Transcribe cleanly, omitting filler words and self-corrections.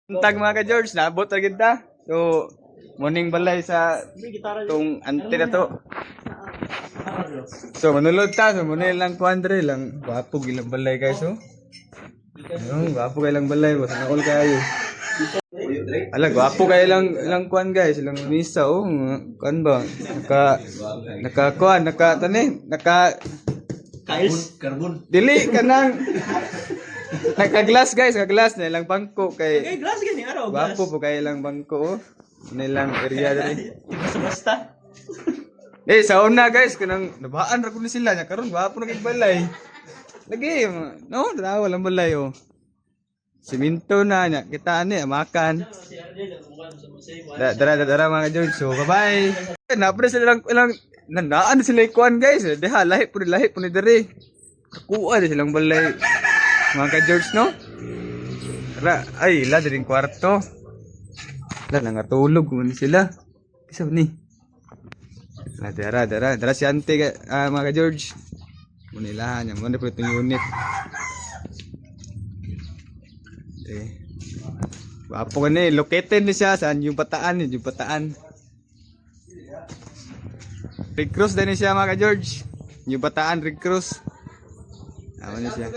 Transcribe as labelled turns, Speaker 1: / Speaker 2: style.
Speaker 1: Tag mga ka-George, naabot na kita. So, morning balay sa tong ante na to. So, manulod ta. So, muna lang kuandre lang. Wapo gilang balay guys, oh. Wapo kayo lang balay. Basta nakul kayo. Alag, wapo kayo lang kuan guys. Ilang misa, oh. Kuan ba?
Speaker 2: Carbon.
Speaker 1: Dili ka nang naka-glass guys, naka-glass na ilang bangko kay
Speaker 2: Okay, glass gani araw.
Speaker 1: wapo po kay ilang bangko oh. Nilang area diri.
Speaker 2: Basta.
Speaker 1: Sa una guys, kanang nabaan ra ko ni sila nya karon wapo na kay balay. Lagi no, dara walang balay oh. Siminto na nya kita ani makan. Dara mga George. So bye-bye. Napre sila ilang nandaan sila ikuan guys. Deha lahi po ni diri. Kuha din silang balay. Mga ka-George, no? Ay, ila din kwarto. Ila, nangatulog kung sila. Isa ni? Dara si ante, mga ka-George. Munilahan niya, muna po itong unit. Wapo ka na located ni siya. Saan yung pataan? Yung pataan. Rig Cruz din siya, mga ka-George. Yung pataan, Rig Cruz. Ano niya siya?